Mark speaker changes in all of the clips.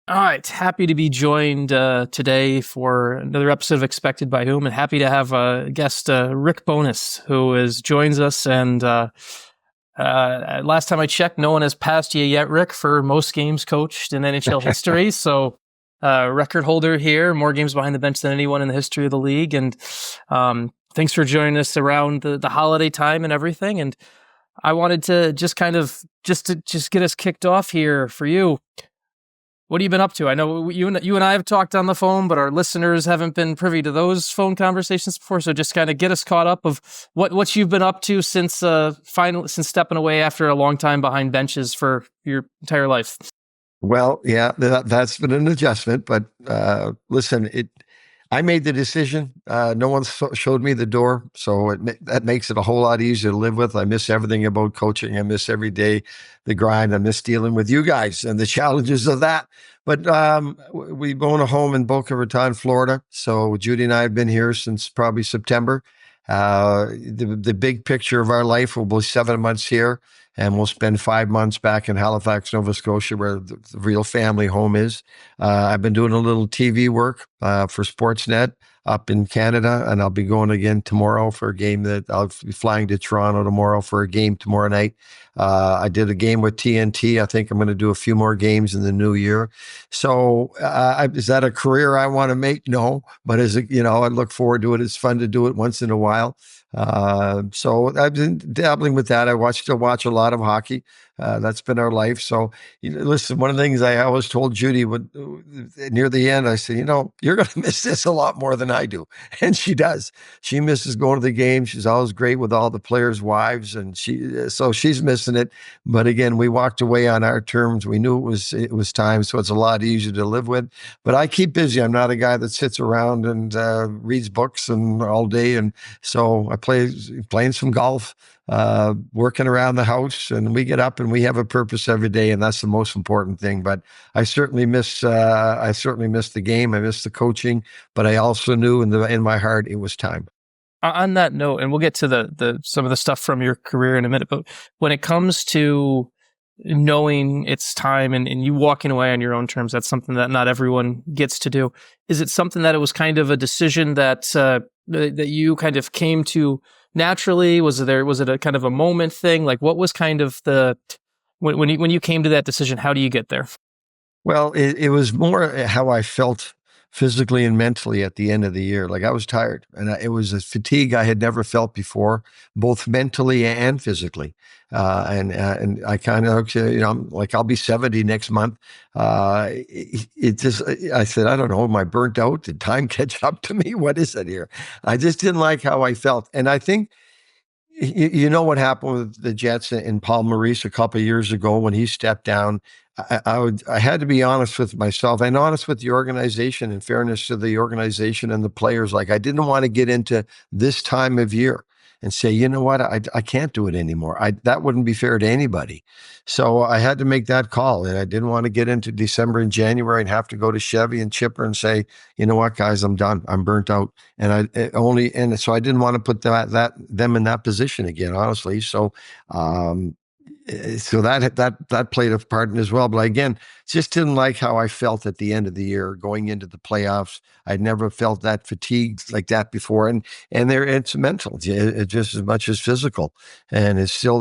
Speaker 1: All right, happy to be joined today for another episode of Expected by Whom, and happy to have a guest, Rick Bowness, joins us. And last time I checked, no one has passed you yet, Rick, for most games coached in NHL history. So, record holder here, more games behind the bench than anyone in the history of the league. And thanks for joining us around the holiday time and everything. And I wanted to just get us kicked off here for you. What have you been up to? I know you and I have talked on the phone, but our listeners haven't been privy to those phone conversations before. So just kind of get us caught up of what you've been up to since since stepping away after a long time behind benches for your entire life.
Speaker 2: Well, yeah, that's been an adjustment, but listen, I made the decision. No one showed me the door, so that makes it a whole lot easier to live with. I miss everything about coaching. I miss every day the grind. I miss dealing with you guys and the challenges of that. But we own a home in Boca Raton, Florida. So Judy and I have been here since probably September. The big picture of our life will be 7 months here, and we'll spend 5 months back in Halifax, Nova Scotia, where the real family home is. I've been doing a little TV work for Sportsnet up in Canada, and I'll be going again tomorrow for a game that I'll be flying to Toronto tomorrow for a game tomorrow night. I did a game with TNT. I think I'm going to do a few more games in the new year. So is that a career I want to make? No, but I look forward to it. It's fun to do it once in a while. So I've been dabbling with that. Still watch a lot of hockey. That's been our life. So listen, one of the things I always told Judy near the end, I said, you're going to miss this a lot more than I do. And she does. She misses going to the game. She's always great with all the players' wives, and so she's missing it. But again, we walked away on our terms. We knew it was time. So it's a lot easier to live with, but I keep busy. I'm not a guy that sits around and reads books and all day. And so I playing some golf, working around the house, and we get up and we have a purpose every day, and that's the most important thing. But I certainly miss the game. I miss the coaching, but I also knew in my heart it was time.
Speaker 1: On that note, and we'll get to the some of the stuff from your career in a minute, but when it comes to knowing it's time and you walking away on your own terms, that's something that not everyone gets to do. Is it something that it was kind of a decision that you kind of came to naturally? Was it a kind of a moment thing? Like, what was kind of when you came to that decision? How do you get there?
Speaker 2: Well, it was more how I felt physically and mentally at the end of the year. Like I was tired, and it was a fatigue I had never felt before, both mentally and physically. And I kind of, I'm like, I'll be 70 next month. I said, I don't know, am I burnt out? Did time catch up to me? What is it here? I just didn't like how I felt. And I think, you know what happened with the Jets and Paul Maurice a couple of years ago when he stepped down. I had to be honest with myself and honest with the organization, in fairness to the organization and the players. Like I didn't want to get into this time of year and say, you know what, I can't do it anymore. That wouldn't be fair to anybody. So I had to make that call, and I didn't want to get into December and January and have to go to Chevy and Chipper and say, you know what, guys, I'm done. I'm burnt out. And so I didn't want to put them in that position again, honestly. So that played a part in as well. But again, just didn't like how I felt at the end of the year going into the playoffs. I'd never felt that fatigue like that before. And it's mental, just as much as physical. And it's still,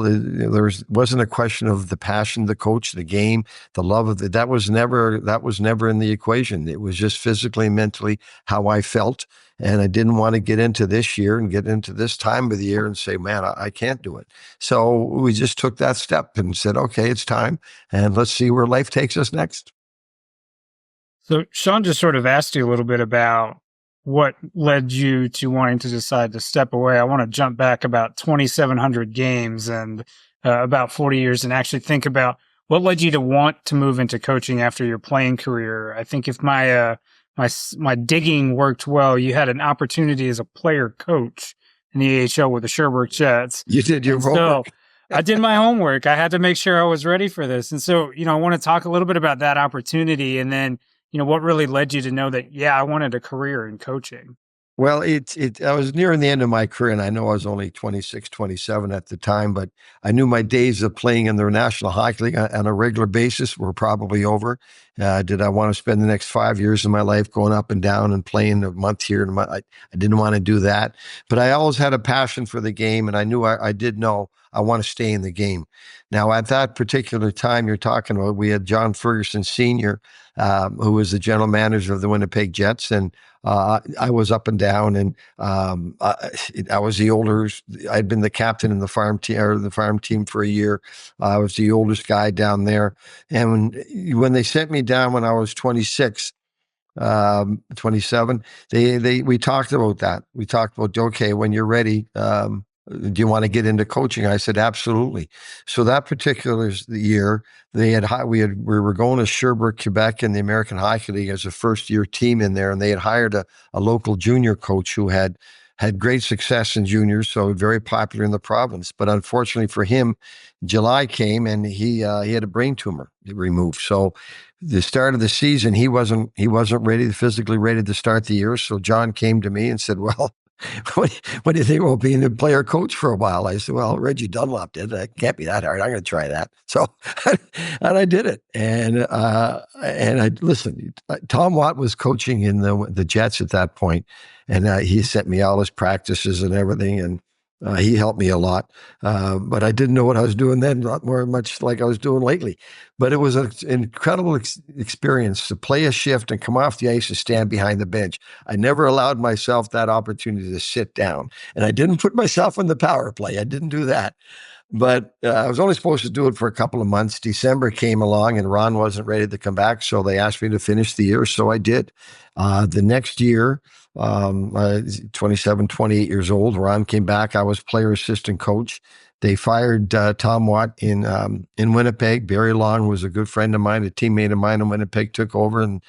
Speaker 2: wasn't a question of the passion of the coach, the game, the love of that was never in the equation. It was just physically and mentally how I felt. And I didn't want to get into this year and get into this time of the year and say, man, I can't do it. So we just took that step and said, okay, it's time. And let's see where life takes us next.
Speaker 3: So Sean just sort of asked you a little bit about what led you to wanting to decide to step away. I want to jump back about 2,700 games and about 40 years and actually think about what led you to want to move into coaching after your playing career. I think if my digging worked well, you had an opportunity as a player coach in the AHL with the Sherbrooke Jets.
Speaker 2: You did your homework.
Speaker 3: So I did my homework. I had to make sure I was ready for this. And so, I want to talk a little bit about that opportunity and then, what really led you to know that, I wanted a career in coaching.
Speaker 2: Well, I was nearing the end of my career, and I know I was only 26, 27 at the time, but I knew my days of playing in the National Hockey League on a regular basis were probably over. Did I want to spend the next 5 years of my life going up and down and playing a month here and a month? I didn't want to do that, but I always had a passion for the game, and I knew I did know I want to stay in the game. Now, at that particular time you're talking about, we had John Ferguson Sr., who was the general manager of the Winnipeg Jets, and I was up and down, and I was the older. I'd been the captain in the farm team or the farm team for a year. I was the oldest guy down there, and when they sent me down when I was 26, 27, we talked about that. We talked about, okay, when you're ready, do you want to get into coaching? I said, absolutely. So that particular year, we were going to Sherbrooke, Quebec in the American Hockey League as a first year team in there. And they had hired a local junior coach who had great success in juniors, so very popular in the province. But unfortunately for him, July came and he had a brain tumor removed. So the start of the season, he wasn't physically ready to start the year. So John came to me and said, well, what do you think about being a player coach for a while? I said, well, Reggie Dunlop did. It can't be that hard. I'm going to try that. So, and I did it. And I listened. Tom Watt was coaching in the Jets at that point, and he sent me all his practices and everything, and he helped me a lot. But I didn't know what I was doing then, not much like I was doing lately. But it was an incredible experience to play a shift and come off the ice and stand behind the bench. I never allowed myself that opportunity to sit down. And I didn't put myself in the power play. I didn't do that. But I was only supposed to do it for a couple of months. December came along and Ron wasn't ready to come back. So they asked me to finish the year. So I did. The next year, 27, 28 years old, Ron came back. I was player assistant coach. They fired Tom Watt in Winnipeg. Barry Long was a good friend of mine, a teammate of mine in Winnipeg, took over, and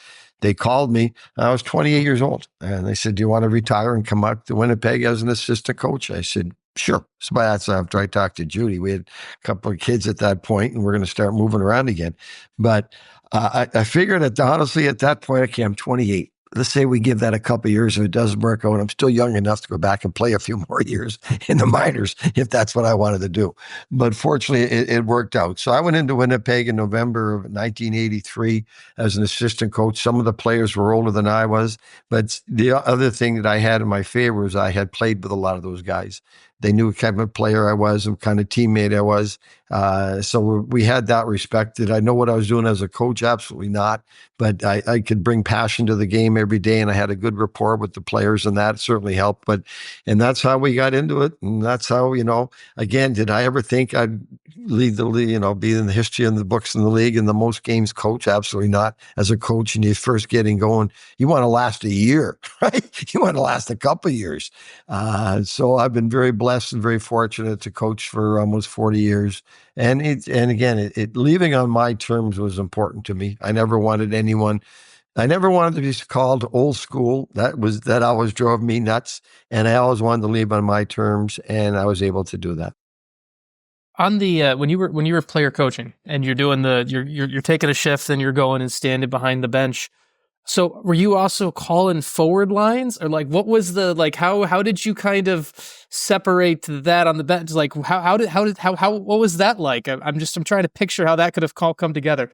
Speaker 2: they called me. I was 28 years old, and they said, do you want to retire and come up to Winnipeg as an assistant coach? I said, sure. So that's after I talked to Judy. We had a couple of kids at that point, and we're going to start moving around again. But I figured that honestly, at that point, okay, I'm 28. Let's say we give that a couple of years. If it doesn't work out, I'm still young enough to go back and play a few more years in the minors if that's what I wanted to do. But fortunately, it worked out. So I went into Winnipeg in November of 1983 as an assistant coach. Some of the players were older than I was. But the other thing that I had in my favor was I had played with a lot of those guys. They knew what kind of player I was, what kind of teammate I was. So we had that respect. Did I know what I was doing as a coach? Absolutely not. But I could bring passion to the game every day, and I had a good rapport with the players, and that certainly helped. And that's how we got into it. And that's how, again, did I ever think I'd lead the league, be in the history and the books in the league and the most games coach? Absolutely not. As a coach, and you're first getting going, you want to last a year, right? You want to last a couple of years. So I've been very blessed and very fortunate to coach for almost 40 years. And again, leaving on my terms was important to me. I never wanted to be called old school. That always drove me nuts. And I always wanted to leave on my terms, and I was able to do that.
Speaker 1: On the when you were player coaching and you're doing you're taking a shift and you're going and standing behind the bench. So were you also calling forward lines, or like what was how did you kind of separate that on the bench? Like what was that like? I'm trying to picture how that could have all come together.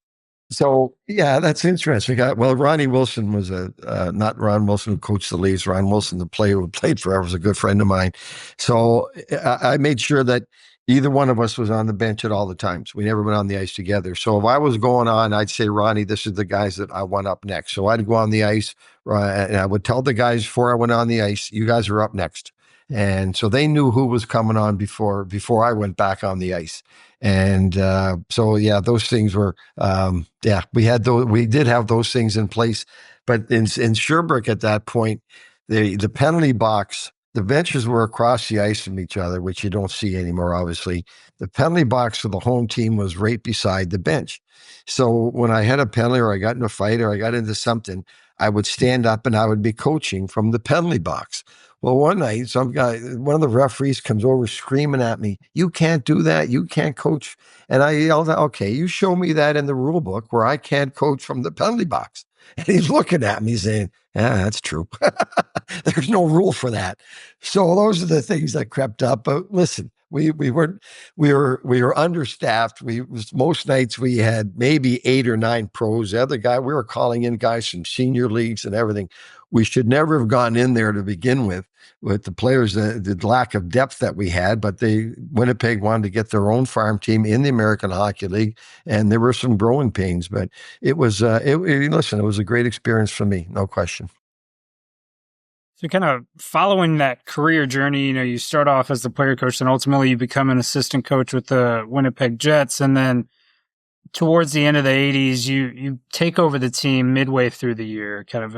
Speaker 2: So yeah, that's interesting. Well, Ronnie Wilson was not Ron Wilson who coached the Leafs. Ron Wilson, the player who played forever, was a good friend of mine. So I made sure that either one of us was on the bench at all the times. We never went on the ice together. So if I was going on, I'd say, Ronnie, this is the guys that I want up next. So I'd go on the ice, and I would tell the guys before I went on the ice, you guys are up next. And so they knew who was coming on before I went back on the ice. And so, yeah, those things were, we did have those things in place. But in Sherbrooke at that point, the penalty box, the benches were across the ice from each other, which you don't see anymore, obviously. The penalty box for the home team was right beside the bench. So when I had a penalty or I got in a fight or I got into something, I would stand up and I would be coaching from the penalty box. Well, one night, one of the referees comes over screaming at me, "You can't do that. You can't coach." And I yelled, "Okay, you show me that in the rule book where I can't coach from the penalty box." And he's looking at me saying, "Yeah, that's true. There's no rule for that." So those are the things that crept up. But listen, we were understaffed. Most nights we had maybe 8 or 9 pros. The other guy, we were calling in guys from senior leagues and everything. We should never have gone in there to begin with the players, the lack of depth that we had. But Winnipeg wanted to get their own farm team in the American Hockey League, and there were some growing pains. But it was, listen, it was a great experience for me, no question.
Speaker 3: So kind of following that career journey, you start off as the player coach, and ultimately you become an assistant coach with the Winnipeg Jets. And then towards the end of the 80s, you take over the team midway through the year, kind of,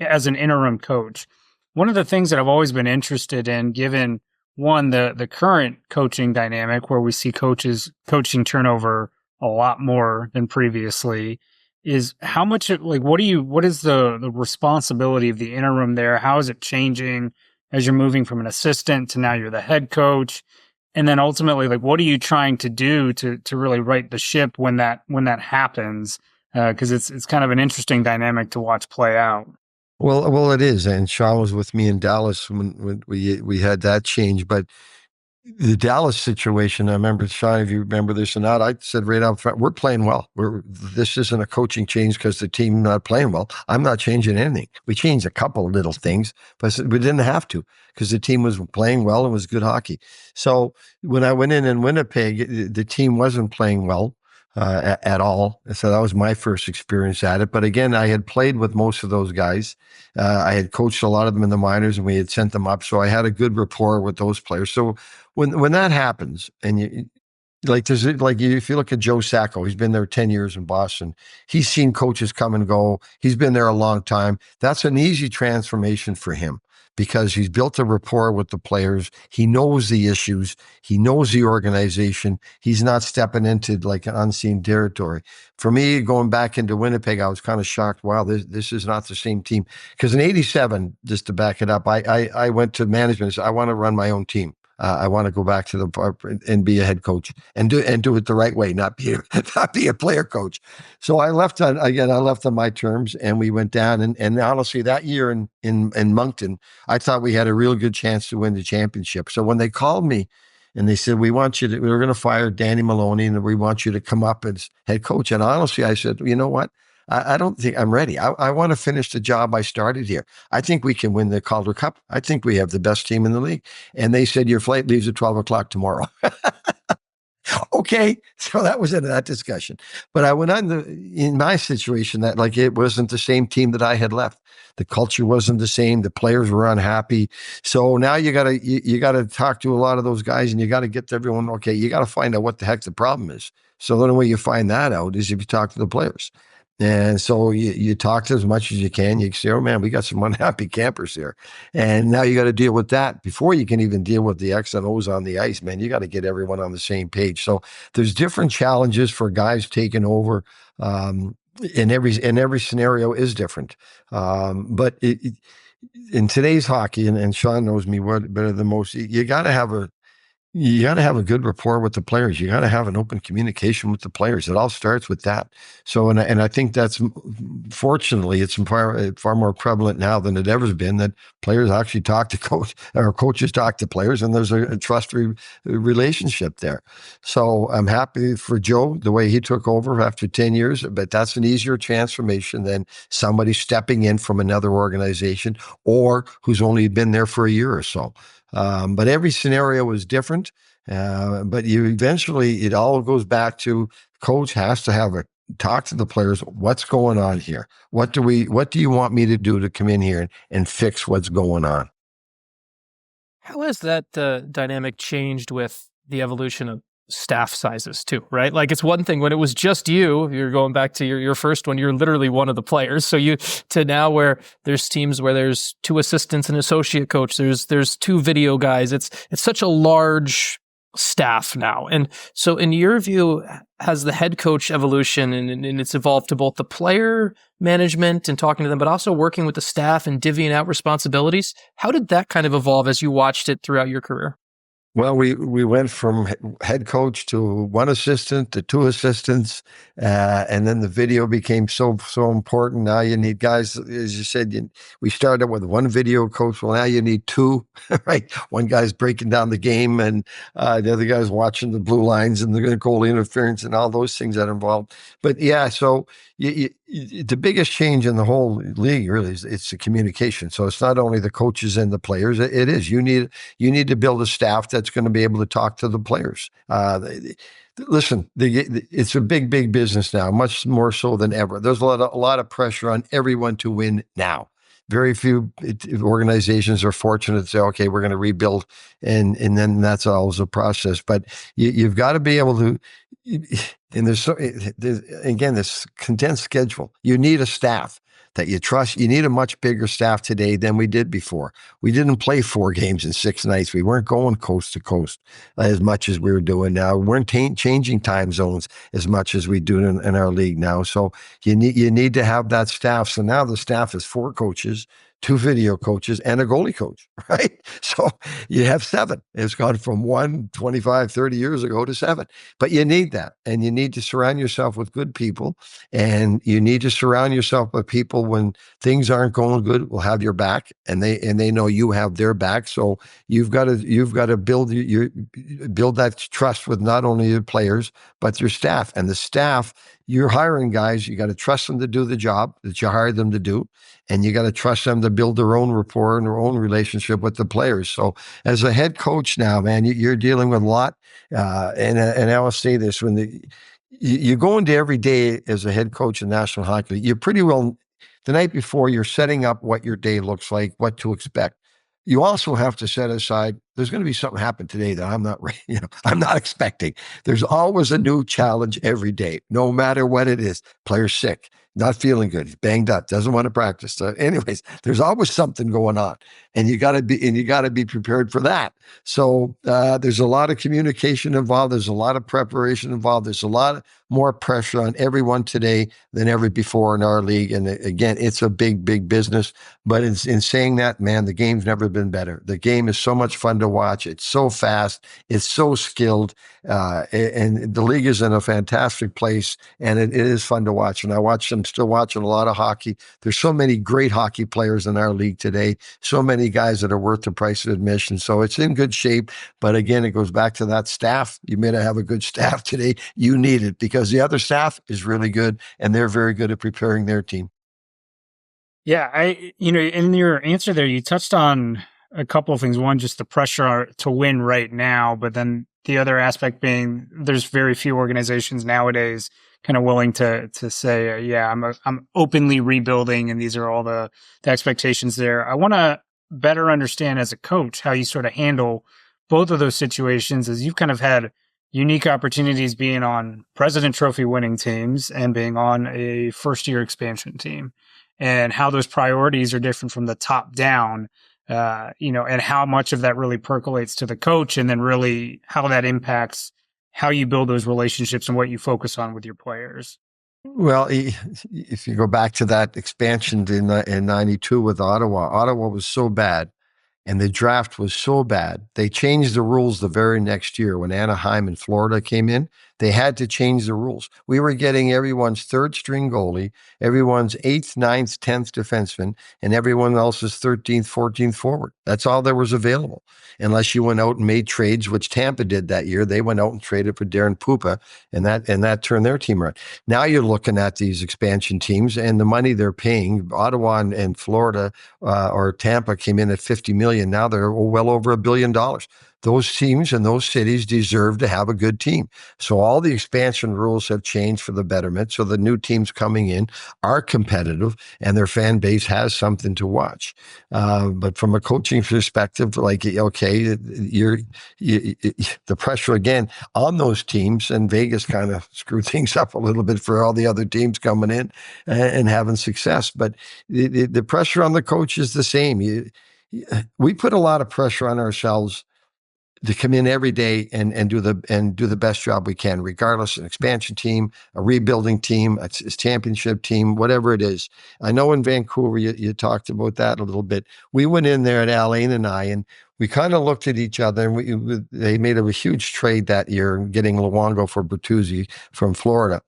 Speaker 3: as an interim coach. One of the things that I've always been interested in, given one, the current coaching dynamic where we see coaching turnover a lot more than previously, is how much, what is the responsibility of the interim there? How is it changing as you're moving from an assistant to now you're the head coach? And then ultimately, what are you trying to do to really right the ship when that happens? Because it's kind of an interesting dynamic to watch play out.
Speaker 2: Well, it is. And Sean was with me in Dallas when we had that change. But the Dallas situation, I remember, Sean, if you remember this or not, I said right up front, we're playing well. This isn't a coaching change because the team not playing well. I'm not changing anything. We changed a couple of little things, but we didn't have to because the team was playing well and was good hockey. So when I went in Winnipeg, the team wasn't playing well. At all. So that was my first experience at it. But again, I had played with most of those guys. I had coached a lot of them in the minors and we had sent them up. So I had a good rapport with those players. So when that happens and if you look at Joe Sacco, he's been there 10 years in Boston. He's seen coaches come and go. He's been there a long time. That's an easy transformation for him because he's built a rapport with the players. He knows the issues. He knows the organization. He's not stepping into like an unseen territory. For me, going back into Winnipeg, I was kind of shocked. Wow, this is not the same team. Because in '87, just to back it up, I went to management and said, I want to run my own team. I want to go back to the park and be a head coach and do it the right way, not be a player coach. So I left on my terms and we went down and honestly that year in Moncton, I thought we had a real good chance to win the championship. So when they called me and they said, we were going to fire Danny Maloney and we want you to come up as head coach. And honestly, I said, you know what? I don't think I'm ready. I want to finish the job I started here. I think we can win the Calder Cup. I think we have the best team in the league. And they said, your flight leaves at 12 o'clock tomorrow. Okay. So that was into that discussion. But I went on in my situation that it wasn't the same team that I had left. The culture wasn't the same. The players were unhappy. So now you gotta talk to a lot of those guys and you got to get to everyone. Okay. You got to find out what the heck the problem is. So the only way you find that out is if you talk to the players. And so you talk to as much as you can. You say, oh man, we got some unhappy campers here. And now you got to deal with that before you can even deal with the X and O's on the ice, man. You got to get everyone on the same page. So there's different challenges for guys taking over. In every scenario is different. But in today's hockey, and Sean knows me better than most, you got to have a good rapport with the players. You got to have an open communication with the players. It all starts with that. So, and I think that's, fortunately, it's far more prevalent now than it ever been that players actually talk to coach or coaches talk to players, and there's a trust relationship there. So I'm happy for Joe, the way he took over after 10 years, but that's an easier transformation than somebody stepping in from another organization or who's only been there for a year or so. But every scenario is different. But it all goes back to coach has to talk to the players. What's going on here? What do you want me to do to come in here and fix what's going on?
Speaker 1: How has that dynamic changed with the evolution of staff sizes too, right? It's one thing when it was just you're going back to your first one, you're literally one of the players. So to now where there's teams where there's 2 assistants and associate coach, there's 2 video guys. It's such a large staff now. And so in your view, has the head coach evolution and it's evolved to both the player management and talking to them, but also working with the staff and divvying out responsibilities? How did that kind of evolve as you watched it throughout your career?
Speaker 2: Well, we went from head coach to one assistant to two assistants, and then the video became so important. Now you need guys, as you said. We started with one video coach. Well, now you need two, right? One guy's breaking down the game, and the other guy's watching the blue lines and the goalie interference and all those things that are involved. But yeah, so the biggest change in the whole league really is it's the communication. So it's not only the coaches and the players. It is you need to build a staff that's going to be able to talk to the players. Listen, it's a big business now, much more so than ever. There's a lot of pressure on everyone to win now. Very few organizations are fortunate to say, okay, we're going to rebuild, and then that's always a process. But you've got to be able to. And there's again this condensed schedule. You need a staff that you trust. You need a much bigger staff today than we did before. We didn't play 4 games in 6 nights. We weren't going coast to coast as much as we're doing now. We weren't changing time zones as much as we do in our league now. So you need to have that staff. So now the staff is 4 coaches, 2 video coaches, and a goalie coach, right? So you have 7. It's gone from 1 25, 30 years ago to 7. But you need that. And you need to surround yourself with good people. And you need to surround yourself with people when things aren't going good, will have your back, and they know you have their back. So you've got to build that trust with not only your players, but your staff. And the staff, you're hiring guys, you got to trust them to do the job that you hired them to do. And you got to trust them to build their own rapport and their own relationship with the players. So as a head coach now, man, you're dealing with a lot. And I'll say this, when you go into every day as a head coach in National Hockey League, you're pretty well, the night before, you're setting up what your day looks like, what to expect. You also have to set aside, there's going to be something happen today that I'm not expecting. There's always a new challenge every day, no matter what it is. Player's sick, not feeling good, he's banged up, doesn't want to practice. So anyways, there's always something going on, and you got to be prepared for that. So there's a lot of communication involved. There's a lot of preparation involved. There's a lot more pressure on everyone today than ever before in our league. And again, it's a big business. But in saying that, man, the game's never been better. The game is so much fun to watch. It's so fast. It's so skilled. And the league is in a fantastic place, and it is fun to watch. And I'm still watching a lot of hockey. There's so many great hockey players in our league today. So many guys that are worth the price of admission. So it's in good shape. But again, it goes back to that staff. You may not have a good staff today. You need it, because the other staff is really good, and they're very good at preparing their team.
Speaker 3: Yeah, in your answer there, you touched on a couple of things. One, just the pressure to win right now, but then the other aspect being there's very few organizations nowadays kind of willing to say, yeah, I'm openly rebuilding, and these are all the expectations there. I want to better understand as a coach how you sort of handle both of those situations, as you've kind of had unique opportunities being on President Trophy winning teams and being on a first-year expansion team, and how those priorities are different from the top down, and how much of that really percolates to the coach, and then really how that impacts how you build those relationships and what you focus on with your players.
Speaker 2: Well, if you go back to that expansion in 92 with Ottawa was so bad, and the draft was so bad, they changed the rules the very next year when Anaheim and Florida came in. They had to change the rules. We were getting everyone's 3rd string goalie, everyone's 8th, 9th, 10th defenseman, and everyone else's 13th, 14th forward. That's all there was available, unless you went out and made trades, which Tampa did that year. They went out and traded for Darren Pupa, and that turned their team around. Now you're looking at these expansion teams and the money they're paying. Ottawa and Florida or Tampa came in at $50 million. Now they're well over $1 billion. Those teams and those cities deserve to have a good team. So all the expansion rules have changed for the betterment. So the new teams coming in are competitive, and their fan base has something to watch. But from a coaching perspective, like, okay, the pressure again on those teams, and Vegas kind of screwed things up a little bit for all the other teams coming in and having success. But the pressure on the coach is the same. We put a lot of pressure on ourselves to come in every day and do the best job we can, regardless an expansion team, a rebuilding team, a championship team, whatever it is. I know in Vancouver you talked about that a little bit. We went in there at Alain and I, and we kind of looked at each other, and they made a huge trade that year, getting Luongo for Bertuzzi from Florida.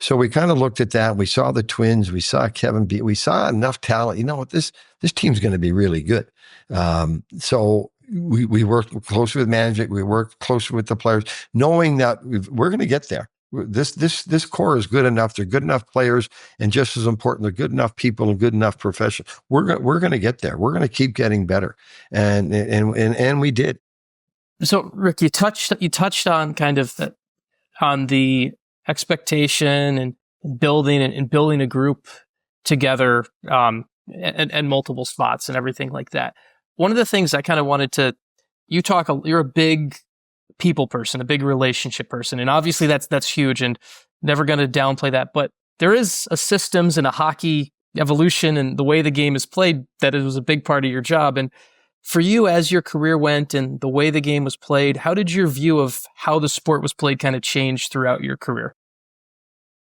Speaker 2: So we kind of looked at that. We saw the Twins. We saw Kevin B. We saw enough talent. You know what? This team's going to be really good. So we worked closely with management. We worked closely with the players, knowing that we're going to get there. This core is good enough. They're good enough players, and just as important, they're good enough people and good enough professionals. We're going to get there. We're going to keep getting better, and we did.
Speaker 1: So, Rick, you touched on kind of on the expectation and building a group together, and multiple spots and everything like that. One of the things I kind of wanted you're a big people person, a big relationship person, and obviously that's huge, and never going to downplay that. But there is a systems and a hockey evolution and the way the game is played that it was a big part of your job. And for you, as your career went and the way the game was played, how did your view of how the sport was played kind of change throughout your career?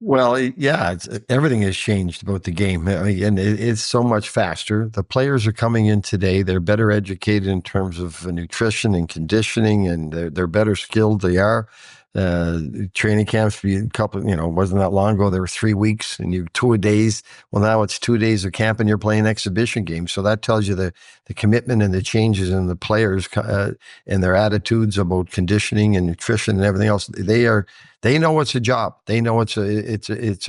Speaker 2: Well, yeah, everything has changed about the game. I mean, and it's so much faster. The players are coming in today. They're better educated in terms of nutrition and conditioning, and they're better skilled. They are. Training camps, wasn't that long ago. There were 3 weeks and you 2 days. Well, now it's 2 days of camp and you're playing exhibition games. So that tells you the commitment and the changes in the players and their attitudes about conditioning and nutrition and everything else. They know it's a job. They know it's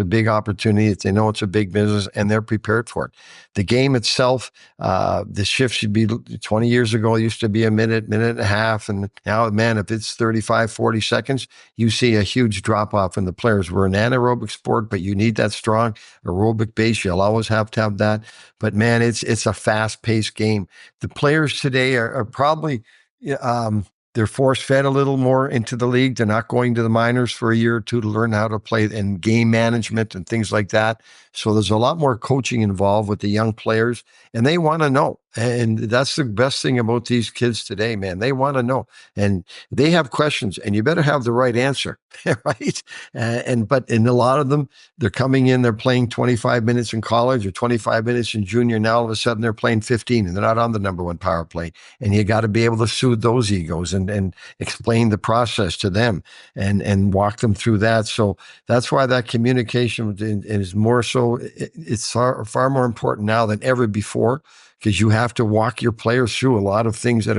Speaker 2: a big opportunity. They know it's a big business, and they're prepared for it. The game itself, the shift should be 20 years ago, it used to be a minute and a half. And now, man, if it's 35, 40 seconds, you see a huge drop off in the players. We're an anaerobic sport, but you need that strong aerobic base. You'll always have to have that. But man, it's a fast paced game. The players today are probably, they're force-fed a little more into the league. They're not going to the minors for a year or two to learn how to play and game management and things like that. So there's a lot more coaching involved with the young players, and they want to know. And that's the best thing about these kids today, man. They want to know, and they have questions, and you better have the right answer, right? But in a lot of them, they're coming in, they're playing 25 minutes in college or 25 minutes in junior. Now all of a sudden they're playing 15, and they're not on the number one power play. And you got to be able to soothe those egos and explain the process to them and walk them through that. So that's why that communication is more so. It's far more important now than ever before, because you have to walk your players through a lot of things that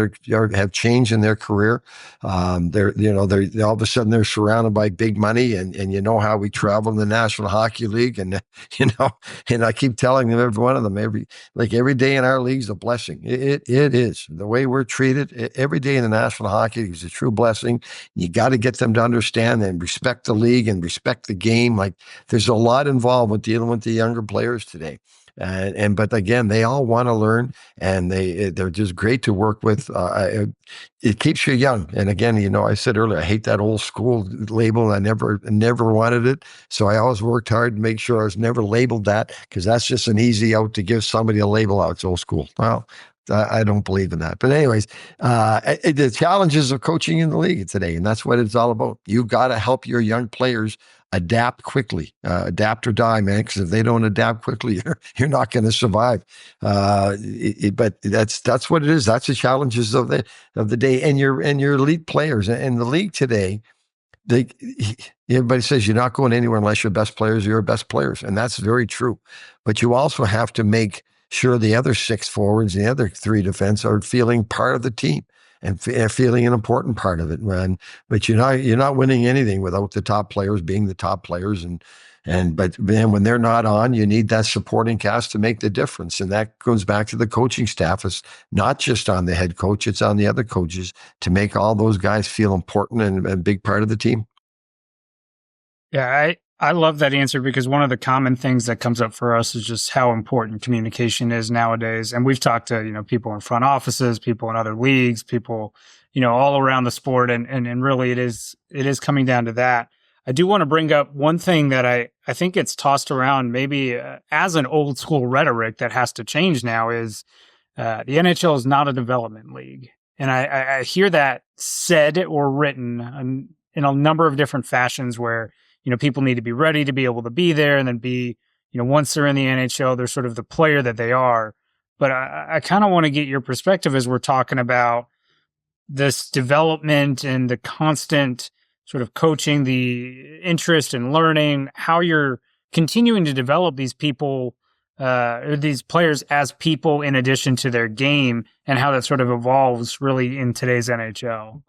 Speaker 2: have changed in their career. They're all of a sudden they're surrounded by big money, and you know how we travel in the National Hockey League, and and I keep telling them, every one of them, every day in our league is a blessing. It is the way we're treated every day in the National Hockey League is a true blessing. You got to get them to understand and respect the league and respect the game. Like, there's a lot involved with dealing with the younger players today. But again, they all want to learn, and they're just great to work with. It keeps you young. And again, I said earlier, I hate that old school label. I never wanted it. So I always worked hard to make sure I was never labeled that, because that's just an easy out to give somebody a label out. It's old school. Well, I don't believe in that. But anyways, the challenges of coaching in the league today, and that's what it's all about. You've got to help your young players adapt quickly, adapt or die, man. Because if they don't adapt quickly, you're not going to survive. But that's what it is. That's the challenges of the day. And your elite players and the league today. Everybody says you're not going anywhere unless you're best players. You're best players, and that's very true. But you also have to make sure the other 6 forwards and the other 3 defense are feeling part of the team and feeling an important part of it, man. But you're not winning anything without the top players being the top players, but man, when they're not on, you need that supporting cast to make the difference. And that goes back to the coaching staff. It's not just on the head coach, it's on the other coaches to make all those guys feel important and a big part of the team.
Speaker 3: Yeah, I love that answer, because one of the common things that comes up for us is just how important communication is nowadays. And we've talked to, people in front offices, people in other leagues, people, all around the sport. And really it is coming down to that. I do want to bring up one thing that I think it's tossed around maybe as an old school rhetoric that has to change now is the NHL is not a development league. And I hear that said or written in a number of different fashions where, people need to be ready to be able to be there and then be, once they're in the NHL, they're sort of the player that they are. But I kind of want to get your perspective as we're talking about this development and the constant sort of coaching, the interest in learning, how you're continuing to develop these people, or these players as people in addition to their game, and how that sort of evolves really in today's NHL.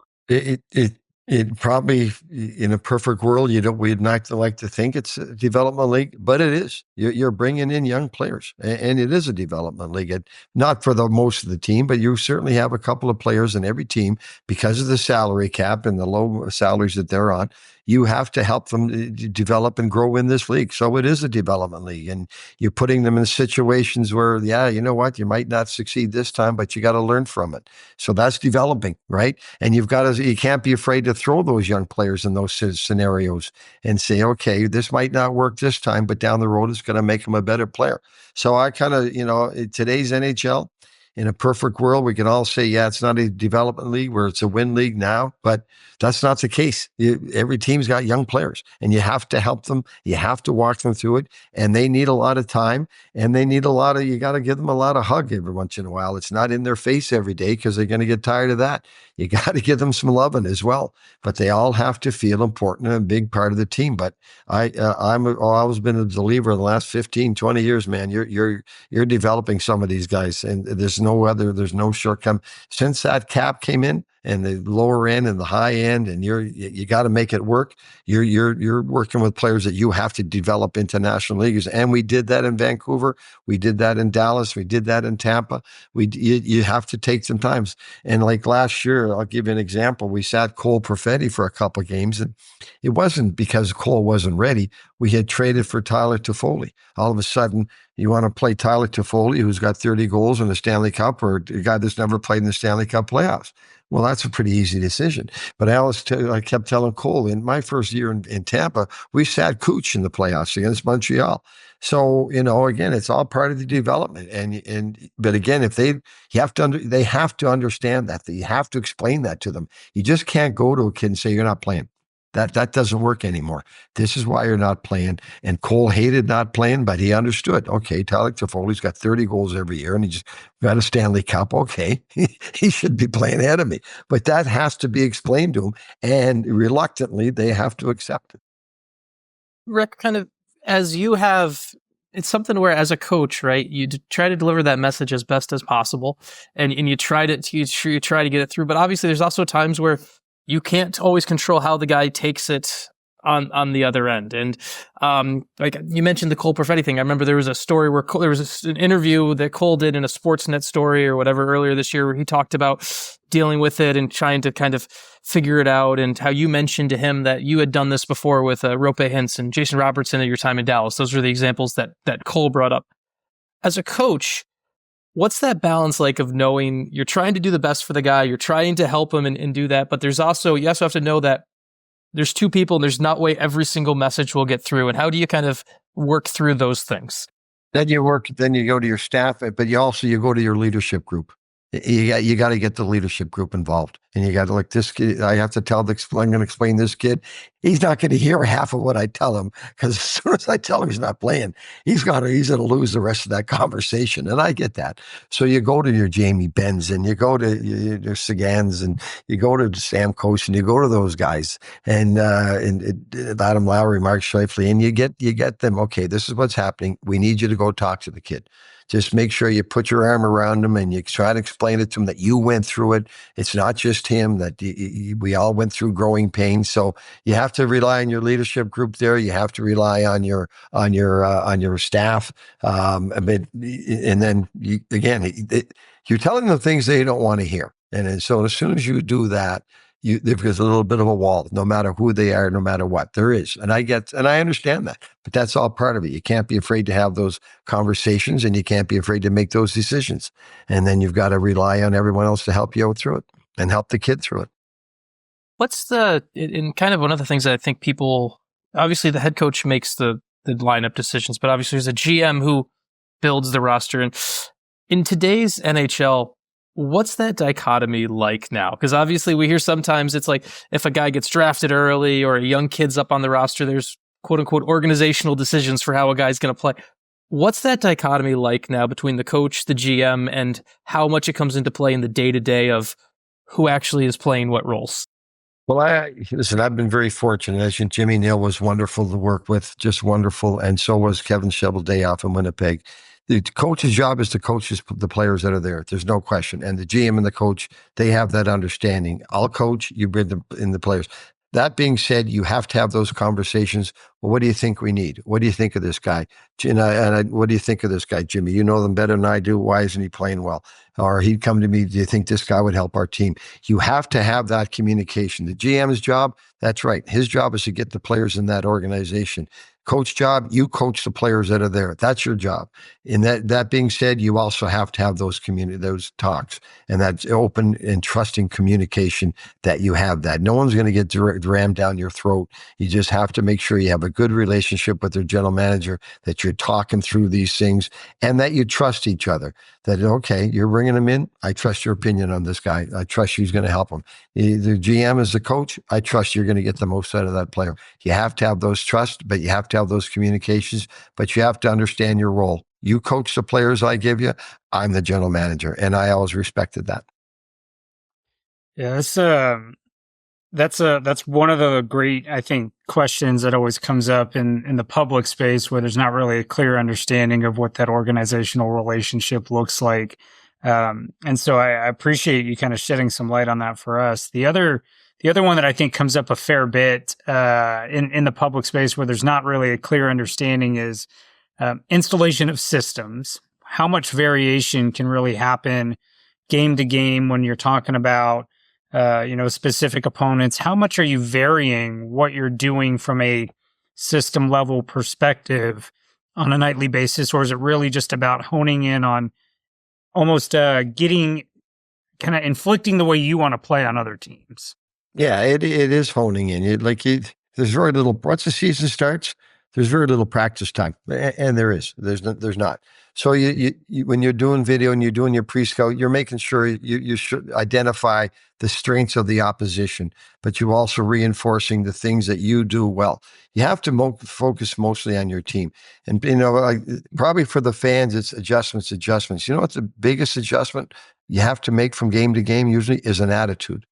Speaker 2: It probably, in a perfect world, we'd not like to think it's a development league, but it is. You're bringing in young players, and it is a development league. Not for the most of the team, but you certainly have a couple of players in every team because of the salary cap and the low salaries that they're on. You have to help them develop and grow in this league. So it is a development league, and you're putting them in situations where, you know what, you might not succeed this time, but you got to learn from it. So that's developing, right? And you can't be afraid to throw those young players in those scenarios and say, okay, this might not work this time, but down the road, it's going to make them a better player. So I kind of, in today's NHL, in a perfect world, we can all say, it's not a development league where it's a win league now, but that's not the case. Every team's got young players, and you have to help them. You have to walk them through it, and they need a lot of time, and they need you got to give them a lot of hug every once in a while. It's not in their face every day because they're going to get tired of that. You got to give them some loving as well, but they all have to feel important and a big part of the team. But I've always been a believer in the last 15, 20 years, man. You're developing some of these guys, and there's no shortcoming. Since that cap came in, and the lower end and the high end, and you got to make it work. You're working with players that you have to develop into national leaguers, and we did that in Vancouver, we did that in Dallas, we did that in Tampa. You have to take some times. And like last year, I'll give you an example. We sat Cole Perfetti for a couple of games, and it wasn't because Cole wasn't ready. We had traded for Tyler Toffoli. All of a sudden, you want to play Tyler Toffoli, who's got 30 goals in the Stanley Cup, or a guy that's never played in the Stanley Cup playoffs. Well, that's a pretty easy decision. But I kept telling Cole, in my first year in Tampa, we sat Cooch in the playoffs against Montreal. So, again, it's all part of the development. But again, they have to understand that. You have to explain that to them. You just can't go to a kid and say, you're not playing. That doesn't work anymore. This is why you're not playing. And Cole hated not playing, but he understood. Okay, Tyler Toffoli's got 30 goals every year, and he just got a Stanley Cup. Okay, he should be playing ahead of me. But that has to be explained to him, and reluctantly, they have to accept it.
Speaker 1: Rick, kind of as you have, it's something where as a coach, right, you try to deliver that message as best as possible, and you try to get it through. But obviously, there's also times where you can't always control how the guy takes it on the other end. And like you mentioned the Cole Perfetti thing. I remember there was a story where there was an interview that Cole did in a Sportsnet story or whatever earlier this year where he talked about dealing with it and trying to kind of figure it out, and how you mentioned to him that you had done this before with Rope Hintz and Jason Robertson at your time in Dallas. Those were the examples that Cole brought up. As a coach, what's that balance like of knowing you're trying to do the best for the guy, you're trying to help him and do that, but you also have to know that there's two people and there's not way every single message will get through. And how do you kind of work through those things?
Speaker 2: Then you go to your staff, but you go to your leadership group. You got to get the leadership group involved, and you got to, like, this kid. I have to I'm going to explain this kid. He's not going to hear half of what I tell him, because as soon as I tell him he's not playing, he's going to lose the rest of that conversation, and I get that. So you go to your Jamie Benns, and you go to your Sagans, and you go to Sam Coach, and you go to those guys, and Adam Lowry, Mark Scheifele, and you get them. Okay, this is what's happening. We need you to go talk to the kid. Just make sure you put your arm around him and you try to explain it to him that you went through it. It's not just him, that we all went through growing pains. So you have to rely on your leadership group there. You have to rely on your staff. And then you're telling them things they don't want to hear. And so as soon as you do that, there's a little bit of a wall, no matter who they are, no matter what there is. And I understand that, but that's all part of it. You can't be afraid to have those conversations, and you can't be afraid to make those decisions. And then you've got to rely on everyone else to help you out through it and help the kid through it.
Speaker 1: What's in kind of one of the things that I think people, obviously the head coach makes the lineup decisions, but obviously there's a GM who builds the roster. And in today's NHL, What's that dichotomy like now? Because obviously we hear sometimes it's like if a guy gets drafted early or a young kid's up on the roster, there's quote unquote organizational decisions for how a guy's going to play. What's that dichotomy like now between the coach, the GM, and how much it comes into play in the day-to-day of who actually is playing what roles?
Speaker 2: Well, listen, I've been very fortunate. As you, Jimmy Neal was wonderful to work with, just wonderful. And so was Kevin Shoveldayoff in Winnipeg. The coach's job is to coach the players that are there. There's no question. And the GM and the coach, they have that understanding. I'll coach, you bring in the players. That being said, you have to have those conversations. Well, what do you think we need? What do you think of this guy? What do you think of this guy, Jimmy? You know them better than I do. Why isn't he playing well? Or he'd come to me, do you think this guy would help our team? You have to have that communication. The GM's job, that's right. His job is to get the players in that organization. Coach job, you coach the players that are there. That's your job. And that being said, you also have to have those talks and that open and trusting communication that you have that. No one's going to get rammed down your throat. You just have to make sure you have a good relationship with their general manager, that you're talking through these things and that you trust each other. That, okay, you're bringing him in. I trust your opinion on this guy. I trust you's going to help him. The GM is the coach. I trust you're going to get the most out of that player. You have to have those trust, but you have to have those communications, but you have to understand your role. You coach the players I give you. I'm the general manager, and I always respected that.
Speaker 3: Yeah, that's one of the great, I think, questions that always comes up in the public space where there's not really a clear understanding of what that organizational relationship looks like. And so I appreciate you kind of shedding some light on that for us. The other one that I think comes up a fair bit in the public space where there's not really a clear understanding is installation of systems. How much variation can really happen game to game when you're talking about specific opponents? How much are you varying what you're doing from a system level perspective on a nightly basis, or is it really just about honing in on almost getting kind of inflicting the way you want to play on other teams?
Speaker 2: Yeah, it is honing in. There's very little. Once the season starts, there's very little practice time, and there's not. So you when you're doing video and you're doing your pre-scout, you're making sure you should identify the strengths of the opposition, but you're also reinforcing the things that you do well. You have to focus mostly on your team, and probably for the fans, it's adjustments. You know what the biggest adjustment you have to make from game to game usually is an attitude.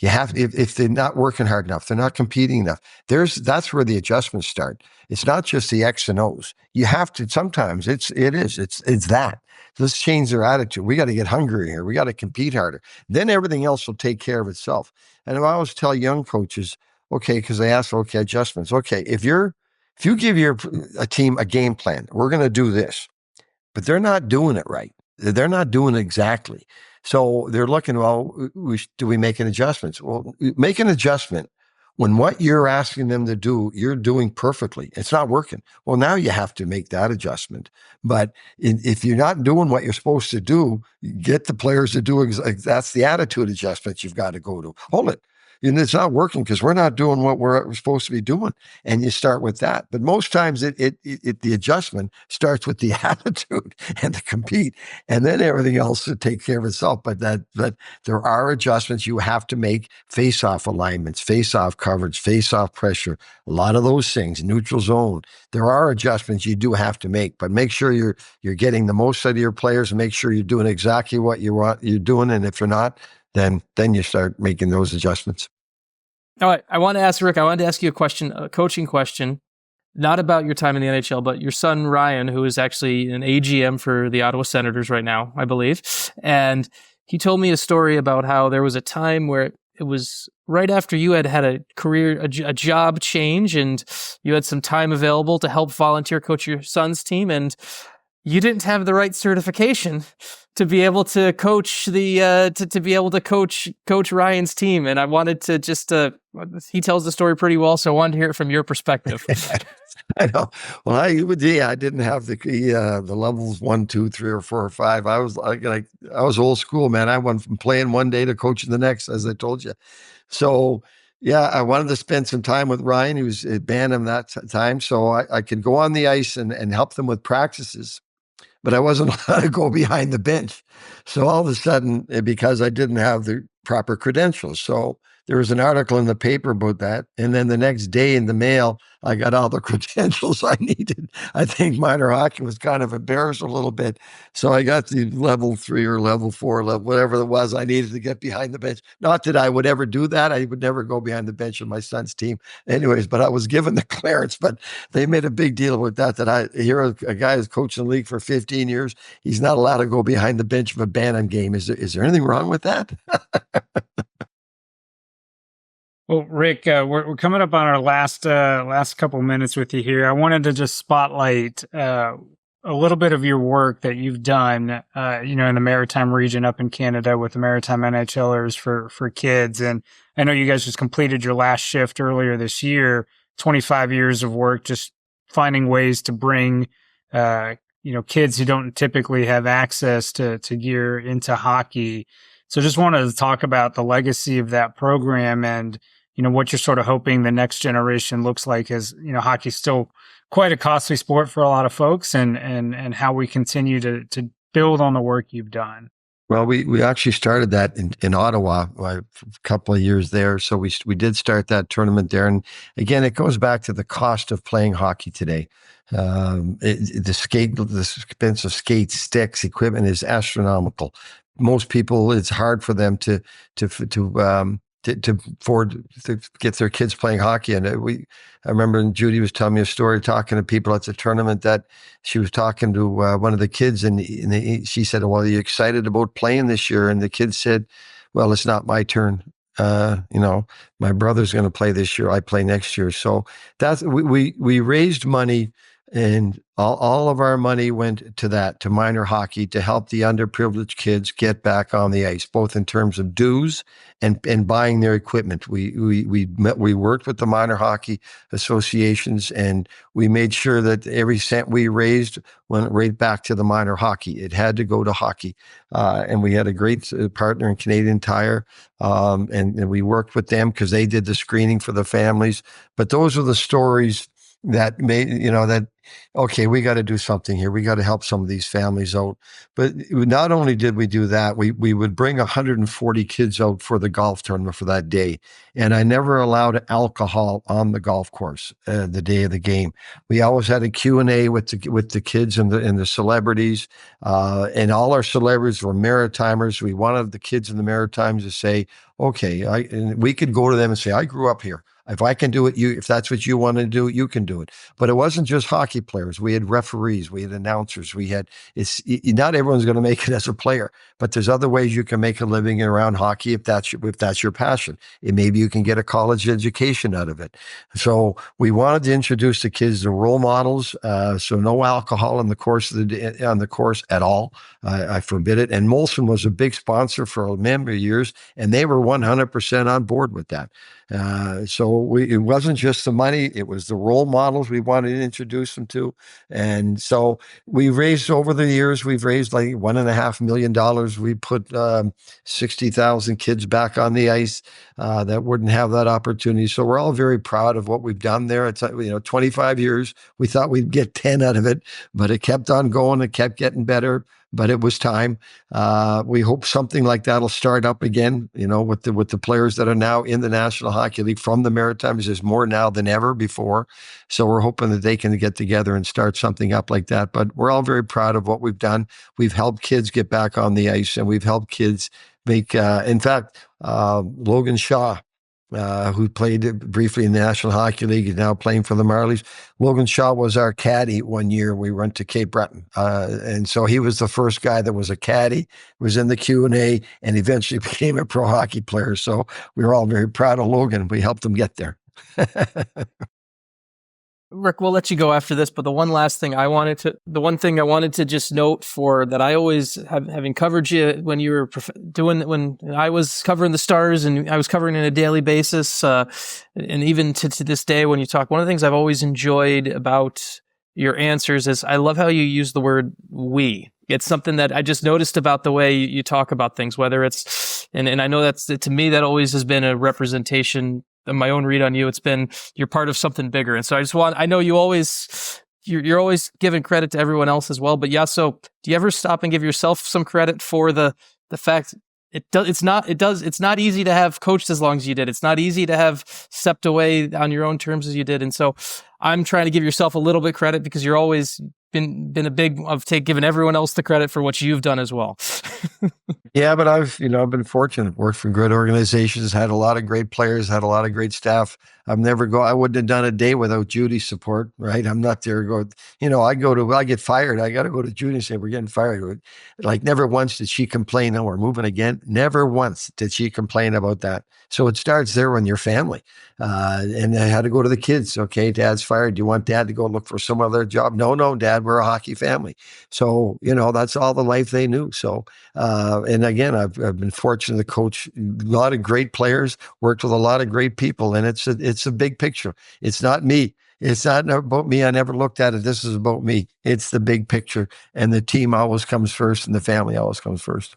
Speaker 2: You have, if they're not working hard enough, they're not competing enough. That's where the adjustments start. It's not just the X and O's. You have to, sometimes it's that. Let's change their attitude. We got to get hungrier here. We got to compete harder. Then everything else will take care of itself. And I always tell young coaches, okay, because they ask, okay, adjustments. Okay, if you give a team a game plan, we're going to do this, but they're not doing it right. They're not doing it exactly. So they're looking, well, do we make an adjustment? Well, make an adjustment when what you're asking them to do, you're doing perfectly. It's not working. Well, now you have to make that adjustment. But if you're not doing what you're supposed to do, get the players to do, that's the attitude adjustment you've got to go to. Hold it. And it's not working because we're not doing what we're supposed to be doing. And you start with that. But most times the adjustment starts with the attitude and the compete, and then everything else will take care of itself. But there are adjustments you have to make: face-off alignments, face-off coverage, face-off pressure, a lot of those things, neutral zone. There are adjustments you do have to make, but make sure you're getting the most out of your players and make sure you're doing exactly what you're doing. And if you're not, then you start making those adjustments.
Speaker 1: All right. I wanted to ask you a question, a coaching question, not about your time in the NHL, but your son, Ryan, who is actually an AGM for the Ottawa Senators right now, I believe. And he told me a story about how there was a time where it was right after you had a job change, and you had some time available to help volunteer coach your son's team, and you didn't have the right certification to be able to coach coach Ryan's team. And I wanted to just, he tells the story pretty well, so I wanted to hear it from your perspective.
Speaker 2: I know. Well, I didn't have the levels 1, 2, 3, or 4, or 5. I was I was old school, man. I went from playing one day to coaching the next, as I told you. So yeah, I wanted to spend some time with Ryan. He was at Bantam that time, so I could go on the ice and help them with practices. but I wasn't allowed to go behind the bench. So all of a sudden, because I didn't have the proper credentials. So there was an article in the paper about that. And then the next day in the mail, I got all the credentials I needed. I think minor hockey was kind of embarrassed a little bit. So I got the level 3 or level 4, whatever it was I needed to get behind the bench. Not that I would ever do that. I would never go behind the bench of my son's team anyways, but I was given the clearance. But they made a big deal with that I hear a guy who's coached in the league for 15 years. He's not allowed to go behind the bench of a Bantam game. Is there anything wrong with that?
Speaker 3: Well, Rick, we're coming up on our last couple minutes with you here. I wanted to just spotlight a little bit of your work that you've done, in the Maritime region up in Canada with the Maritime NHLers for kids. And I know you guys just completed your last shift earlier this year. 25 years of work, just finding ways to bring, kids who don't typically have access to gear into hockey. So just wanted to talk about the legacy of that program and, what you're sort of hoping the next generation looks like, as, hockey's still quite a costly sport for a lot of folks, and how we continue to build on the work you've done.
Speaker 2: Well, we actually started that in Ottawa a couple of years there. So we did start that tournament there. And again, it goes back to the cost of playing hockey today. The expense of skates, sticks, equipment is astronomical. Most people, it's hard for them to afford to get their kids playing hockey. And I remember Judy was telling me a story talking to people at the tournament that she was talking to one of the kids, and she said, "Well, are you excited about playing this year?" And the kid said, "Well, it's not my turn. My brother's going to play this year. I play next year." So that's we raised money, and all of our money went to minor hockey, to help the underprivileged kids get back on the ice, both in terms of dues and buying their equipment. We worked with the minor hockey associations, and we made sure that every cent we raised went right back to the minor hockey. It had to go to hockey. And we had a great partner in Canadian Tire, and we worked with them because they did the screening for the families. But those are the stories that made, okay, we got to do something here. We got to help some of these families out. But not only did we do that, we would bring 140 kids out for the golf tournament for that day. And I never allowed alcohol on the golf course the day of the game. We always had a Q&A with the kids and the celebrities. And all our celebrities were Maritimers. We wanted the kids in the Maritimes to say, okay, and we could go to them and say, I grew up here. If I can do it, if that's what you want to do, you can do it. But it wasn't just hockey players. We had referees, we had announcers, not everyone's going to make it as a player, but there's other ways you can make a living around hockey if that's your passion. Maybe you can get a college education out of it. So we wanted to introduce the kids to role models. So no alcohol on the course at all. I forbid it. And Molson was a big sponsor for a number of years, and they were 100% on board with that. So it wasn't just the money, it was the role models we wanted to introduce them to. And so we've raised like $1.5 million. We put 60,000 kids back on the ice that wouldn't have that opportunity. So we're all very proud of what we've done there. It's 25 years. We thought we'd get 10 out of it, but it kept on going. It kept getting better. But it was time. We hope something like that'll start up again, with the players that are now in the National Hockey League from the Maritimes. There's more now than ever before. So we're hoping that they can get together and start something up like that. But we're all very proud of what we've done. We've helped kids get back on the ice, and we've helped kids make, in fact, Logan Shaw, who played briefly in the National Hockey League, is now playing for the Marlies. Logan Shaw was our caddy one year. We went to Cape Breton. And so he was the first guy that was a caddy, was in the Q&A, and eventually became a pro hockey player. So we were all very proud of Logan. We helped him get there.
Speaker 1: Rick, we'll let you go after this, but the one thing I wanted to just note for that, I always having covered you when you were when I was covering the Stars and I was covering on a daily basis, and even to this day when you talk, one of the things I've always enjoyed about your answers is I love how you use the word we. It's something that I just noticed about the way you talk about things, whether it's, and I know that's, to me, that always has been a representation. In my own read on you, it's been, you're part of something bigger. And so I know you always you're always giving credit to everyone else as well. But yeah, so do you ever stop and give yourself some credit for the fact it's not easy to have coached as long as you did. It's not easy to have stepped away on your own terms as you did. And so I'm trying to give yourself a little bit credit because you're always been a big of giving everyone else the credit for what you've done as well.
Speaker 2: Yeah, but I've been fortunate, worked for great organizations, had a lot of great players, had a lot of great staff. I wouldn't have done a day without Judy's support, right? I'm not there I get fired. I got to go to Judy and say, we're getting fired. Like never once did she complain, oh, we're moving again. Never once did she complain about that. So it starts there when you're family. And I had to go to the kids. Okay, Dad's fired. Do you want Dad to go look for some other job? No, Dad, we're a hockey family. So, that's all the life they knew. So, and again, I've been fortunate to coach a lot of great players, worked with a lot of great people, and it's a big picture. It's not me. It's not about me. I never looked at it. This is about me. It's the big picture, and the team always comes first, and the family always comes first.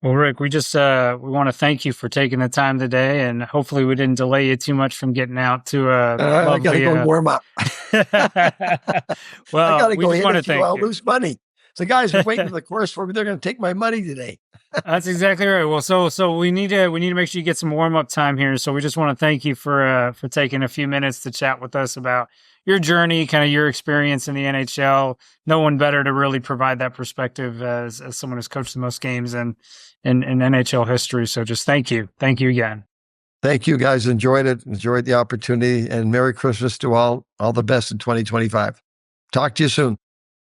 Speaker 3: Well, Rick, we just we want to thank you for taking the time today, and hopefully we didn't delay you too much from getting out to
Speaker 2: I got to go warm up.
Speaker 3: Well,
Speaker 2: I got to go
Speaker 3: just want to thank
Speaker 2: I'll
Speaker 3: you.
Speaker 2: lose money. The guys are waiting for the course for me. They're going to take my money today.
Speaker 3: That's exactly right. Well, so we need to make sure you get some warm up time here. So we just want to thank you for taking a few minutes to chat with us about your journey, kind of your experience in the NHL. No one better to really provide that perspective as someone who's coached the most games in NHL history. So just thank you again.
Speaker 2: Thank you, guys. Enjoyed it. Enjoyed the opportunity, and Merry Christmas to all. All the best in 2025. Talk to you soon.